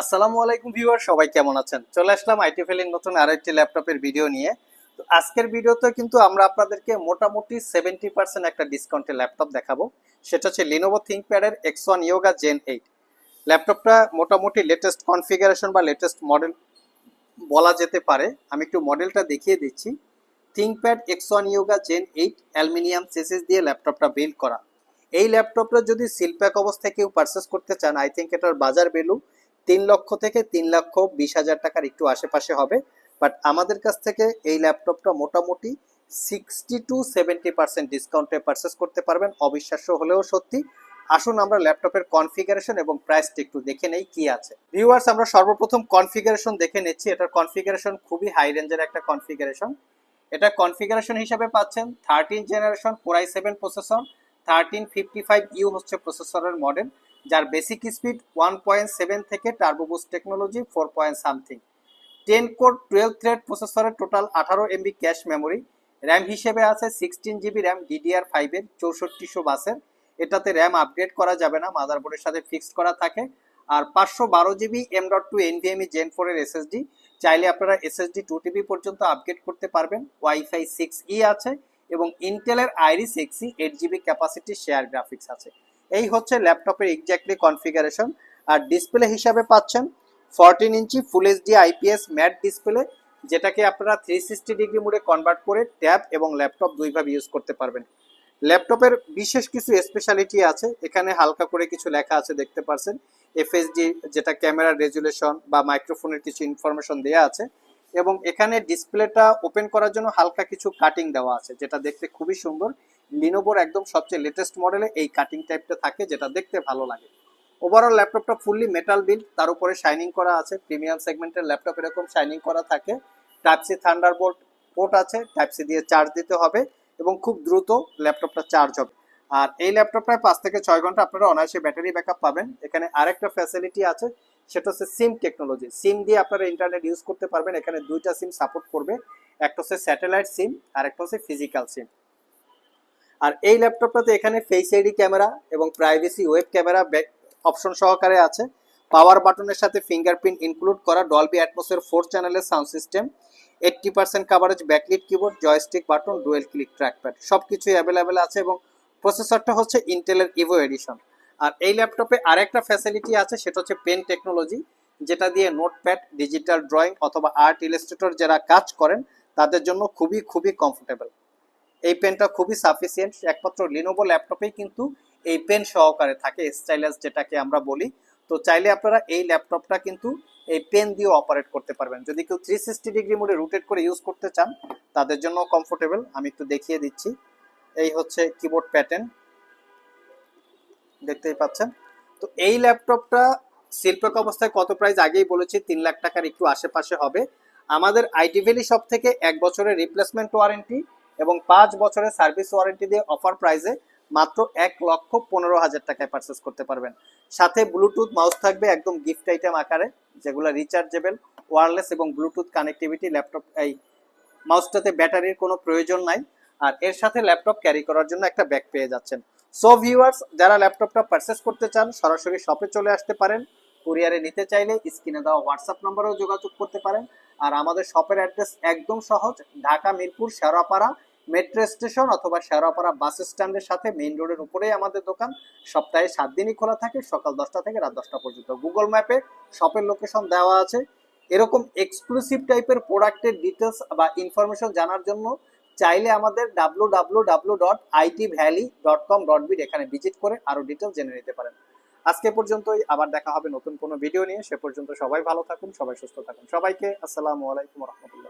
আসসালামু আলাইকুম ভিউয়ার, সবাই কেমন আছেন? চলে আসলাম আইটিফেল এর নতুন আরেকটি ল্যাপটপের ভিডিও নিয়ে। তো আজকের ভিডিওতে কিন্তু আমরা আপনাদেরকে মোটামুটি 70% একটা ডিসকাউন্টে ল্যাপটপ দেখাবো। সেটা হচ্ছে লিনোভো থিংকপ্যাড এর X1 Yoga Gen 8 ল্যাপটপটা। মোটামুটি লেটেস্ট কনফিগারেশন বা লেটেস্ট মডেল বলা যেতে পারে। আমি একটু মডেলটা দেখিয়ে দিচ্ছি। ThinkPad X1 Yoga Gen 8 aluminium chassis দিয়ে ল্যাপটপটা বিল্ড করা। এই ল্যাপটপটা যদি সিলপ্যাক অবস্থায় কেউ পারচেস করতে চান, আই থিঙ্ক এটার বাজার ভ্যালু 3 লক্ষ থেকে 3,20,000 টাকার একটু আশেপাশে হবে। বাট আমাদের কাছ থেকে এই ল্যাপটপটা মোটামুটি 60 to 70% ডিসকাউন্টে পারচেস করতে পারবেন। অবিশ্বাস্য হলেও সত্যি। আসুন আমরা ল্যাপটপের কনফিগারেশন এবং প্রাইসটা একটু দেখে নেই কি আছে। ভিউয়ার্স, আমরা সর্বপ্রথম কনফিগারেশন দেখে নিচ্ছি। এটার কনফিগারেশন খুবই হাই রেঞ্জের একটা কনফিগারেশন। এটা কনফিগারেশন হিসাবে পাচ্ছেন 13 generation core i7 processor, 1355U হচ্ছে প্রসেসরের মডেল, যার বেসিক স্পিড 1.7 থেকে turbo boost technology 4 point something. 10 core 12 thread প্রসেসরের total 18 MB cache memory. RAM হিসেবে আছে 16 GB র্যাম DDR5 এর 6400 বাসের। এটাতে র্যাম আপগ্রেড করা যাবে না, মাদারবোর্ডের সাথে ফিক্সড করা থাকে। আর 512 GB M.2 NVMe Gen 4 এর SSD। চাইলে আপনারা SSD 2 TB পর্যন্ত আপগ্রেড করতে পারবেন। ওয়াইফাই 6E আছে এবং ইন্টেলের Iris Xe 8 GB capacity share graphics আছে। এই হচ্ছে ল্যাপটপের এক্স্যাক্টলি কনফিগারেশন। আর ডিসপ্লে হিসাবে পাচ্ছেন 14 inch full HD IPS matte display, যেটাকে আপনারা 360 ডিগ্রি মোডে কনভার্ট করে ট্যাব এবং ল্যাপটপ দুইভাবে ইউজ করতে পারবেন। ল্যাপটপের বিশেষ কিছু স্পেশালিটি আছে, এখানে হালকা করে কিছু লেখা আছে দেখতে পারছেন। এফএসডি, যেটা ক্যামেরার রেজুলেশন বা মাইক্রোফোনের কিছু ইনফরমেশন দেওয়া আছে, এবং এখানে ডিসপ্লেটা ওপেন করার জন্য হালকা কিছু কাটিং দেওয়া আছে, যেটা দেখতে খুবই সুন্দর। লিনোভোর একদম সবচেয়ে লেটেস্ট মডেলে এই কাটিং টাইপটা থাকে, যেটা দেখতে ভালো লাগে। ওভারঅল ল্যাপটপটা ফুললি মেটাল বিল্ড, তার উপরে শাইনিং করা আছে। প্রিমিয়াম সেগমেন্টের ল্যাপটপ এরকম শাইনিং করা থাকে। টাইপ সি থান্ডারবোল্ট পোর্ট আছে, টাইপ সি দিয়ে চার্জ দিতে হবে এবং খুব দ্রুত ল্যাপটপটা চার্জ হবে। আর এই ল্যাপটপটায় 5 থেকে 6 ঘন্টা আপনারা অনায়াসে ব্যাটারি ব্যাকআপ পাবেন। এখানে আরেকটা ফ্যাসিলিটি আছে, সেটা হচ্ছে সিম টেকনোলজি। সিম দিয়ে আপনারা ইন্টারনেট ইউজ করতে পারবেন। এখানে দুইটা সিম সাপোর্ট করবে, একটা হচ্ছে স্যাটেলাইট সিম আর একটা হচ্ছে ফিজিক্যাল সিম। আর এই ল্যাপটপটাতে এখানে ফেস আইডি ক্যামেরা এবং প্রাইভেসি ওয়েব ক্যামেরা অপশন সহকারে আছে। পাওয়ার বাটনের সাথে ফিঙ্গারপ্রিন্ট ইনক্লুড করা, ডলবি অ্যাটমসের 4 চ্যানেলের sound system, 80% coverage, backlit keyboard, joystick button, dual click trackpad, সব কিছুই অ্যাভেলেবেল আছে। এবং প্রসেসরটা হচ্ছে ইন্টেলের ইভো এডিশন। আর এই ল্যাপটপে আরেকটা ফ্যাসিলিটি আছে, সেটা হচ্ছে পেন টেকনোলজি, যেটা দিয়ে নোটপ্যাড, ডিজিটাল ড্রয়িং অথবা আর্ট ইলাস্ট্রেটর যারা কাজ করেন তাদের জন্য খুবই খুবই কমফোর্টেবল। এই পেনটা খুবই সাফিসিয়েন্ট, একমাত্র লিনোভো ল্যাপটপেই কিন্তু এই পেন সহকারে থাকে, স্টাইলাস যেটাকে আমরা বলি। তো চাইলে আপনারা এই ল্যাপটপটা কিন্তু এই পেন দিয়ে অপারেট করতে পারবেন। যদি কেউ 360 ডিগ্রি মোডে রোটেট করে ইউজ করতে চান তাদের জন্য কমফোর্টেবল। আমি একটু দেখিয়ে দিচ্ছি। এই হচ্ছে কিবোর্ড প্যাটার্ন, দেখতেই পাচ্ছেন। তো এই ল্যাপটপটা শিল্পক অবস্থায় কত প্রাইস আগেই বলেছি, 3 লাখ টাকার একটু আশেপাশে হবে। আমাদের আইটি ভ্যালি শপ থেকে 1 বছরের রিপ্লেসমেন্ট ওয়ারেন্টি এবং 5 বছরের সার্ভিস ওয়ারেন্টি দিয়ে অফার প্রাইসে মাত্র 1,15,000 টাকায় পারচেস করতে পারবেন। সাথে ব্লুটুথ মাউস থাকবে একদম গিফট আইটেম আকারে, যেগুলো রিচার্জেবল, ওয়্যারলেস এবং ব্লুটুথ কানেক্টিভিটি। ল্যাপটপ এই মাউসটাতে ব্যাটারির কোনো প্রয়োজন নাই। আর এর সাথে ল্যাপটপ ক্যারি করার জন্য একটা ব্যাগ পেয়ে যাচ্ছেন। সো ভিউয়ার্স, যারা ল্যাপটপটা পারচেস করতে চান সরাসরি শপে চলে আসতে পারেন। কুরিয়ারে নিতে চাইলে স্ক্রিনে দেওয়া হোয়াটসঅ্যাপ নম্বরেও যোগাযোগ করতে পারেন। আর আমাদের শপের অ্যাড্রেস একদম সহজ, ঢাকা মিরপুর শেওড়াপাড়া মেট্রো স্টেশন অথবা শেওড়াপাড়া বাস স্ট্যান্ডের সাথে মেইন রোডের উপরেই আমাদের দোকান। সপ্তাহে 7 দিনই খোলা থাকে, সকাল 10টা থেকে রাত 10টা পর্যন্ত। গুগল ম্যাপে শপের লোকেশন দেওয়া আছে। এরকম এক্সক্লুসিভ টাইপের প্রোডাক্টের ডিটেলস বা ইনফরমেশন জানার জন্য চাইলে আমাদের www.itvalley.com.bd এখানে ভিজিট করে আরো ডিটেলস জেনে নিতে পারেন। আজকে পর্যন্তই, আবার দেখা হবে নতুন কোনো ভিডিও নিয়ে। সে পর্যন্ত সবাই ভালো থাকুন, সবাই সুস্থ থাকুন। সবাইকে আসসালামু আলাইকুম ওয়া রাহমাতুল্লাহ।